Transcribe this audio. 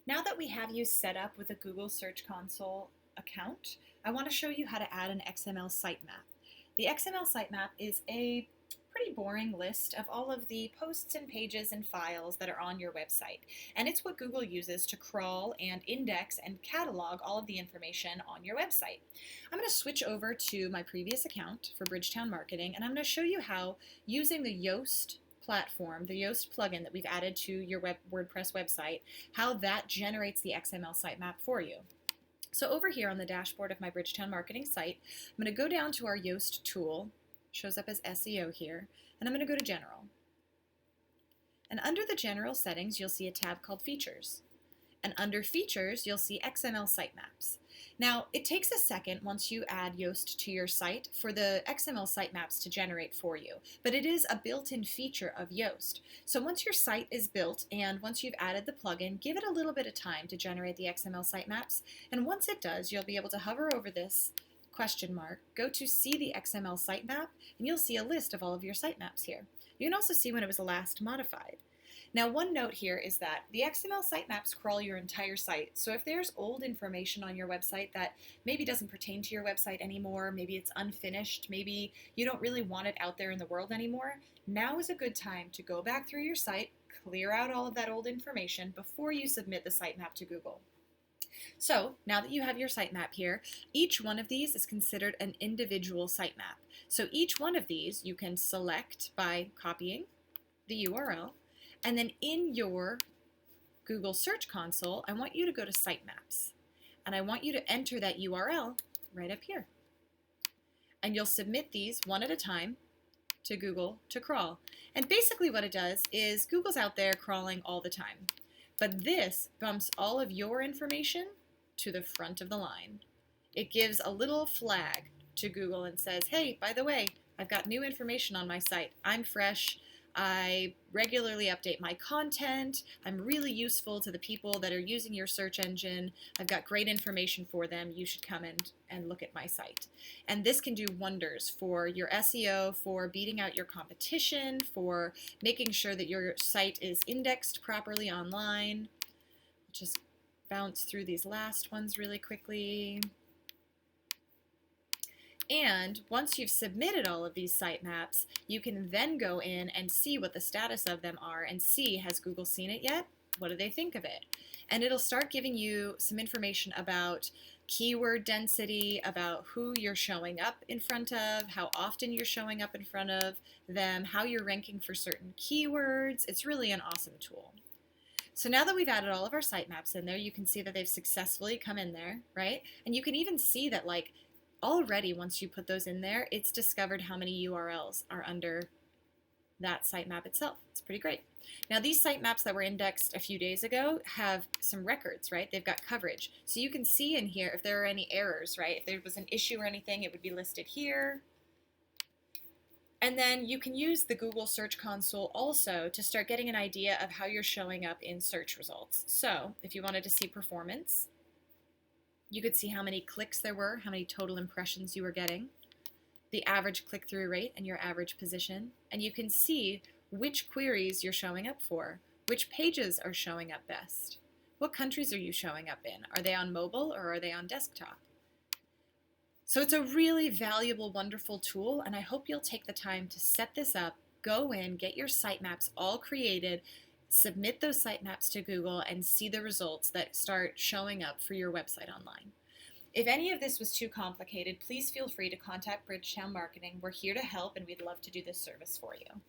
Now that we have you set up with a Google Search Console account, I want to show you how to add an XML sitemap. The XML sitemap is a pretty boring list of all of the posts and pages and files that are on your website. And it's what Google uses to crawl and index and catalog all of the information on your website. I'm going to switch over to my previous account for Bridgetown Marketing, and I'm going to show you how, using the Yoast platform, the Yoast plugin that we've added to your WordPress website, how that generates the XML sitemap for you. So over here on the dashboard of my Bridgetown Marketing site, I'm going to go down to our Yoast tool, shows up as SEO here, and I'm going to go to General. And under the General settings, you'll see a tab called Features. And under Features, you'll see XML Sitemaps. Now, it takes a second once you add Yoast to your site for the XML sitemaps to generate for you, but it is a built-in feature of Yoast. So once your site is built and once you've added the plugin, give it a little bit of time to generate the XML sitemaps, and once it does, you'll be able to hover over this question mark, go to see the XML sitemap, and you'll see a list of all of your sitemaps here. You can also see when it was last modified. Now, one note here is that the XML sitemaps crawl your entire site. So if there's old information on your website that maybe doesn't pertain to your website anymore, maybe it's unfinished, maybe you don't really want it out there in the world anymore, now is a good time to go back through your site, clear out all of that old information before you submit the sitemap to Google. So now that you have your sitemap here, each one of these is considered an individual sitemap. So each one of these you can select by copying the URL, and then in your Google Search Console, I want you to go to Sitemaps. And I want you to enter that URL right up here. And you'll submit these one at a time to Google to crawl. And basically what it does is Google's out there crawling all the time. But this bumps all of your information to the front of the line. It gives a little flag to Google and says, hey, by the way, I've got new information on my site. I'm fresh. I regularly update my content. I'm really useful to the people that are using your search engine. I've got great information for them. You should come and look at my site. And this can do wonders for your SEO, for beating out your competition, for making sure that your site is indexed properly online. Just bounce through these last ones really quickly. And once you've submitted all of these sitemaps, you can then go in and see what the status of them are and see, has Google seen it yet? What do they think of it? And it'll start giving you some information about keyword density, about who you're showing up in front of, how often you're showing up in front of them, how you're ranking for certain keywords. It's really an awesome tool. So now that we've added all of our sitemaps in there, you can see that they've successfully come in there, right? And you can even see that, like, already once you put those in there, it's discovered how many URLs are under that sitemap itself. It's pretty great. Now, these sitemaps that were indexed a few days ago have some records, right? They've got coverage. So you can see in here if there are any errors, right? If there was an issue or anything, it would be listed here. And then you can use the Google Search Console also to start getting an idea of how you're showing up in search results. So if you wanted to see performance, you could see how many clicks there were, how many total impressions you were getting, the average click-through rate and your average position, and you can see which queries you're showing up for, which pages are showing up best, what countries are you showing up in, are they on mobile or are they on desktop? So it's a really valuable, wonderful tool, and I hope you'll take the time to set this up, go in, get your sitemaps all created, submit those sitemaps to Google, and see the results that start showing up for your website online. If any of this was too complicated, please feel free to contact Bridgetown Marketing. We're here to help, and we'd love to do this service for you.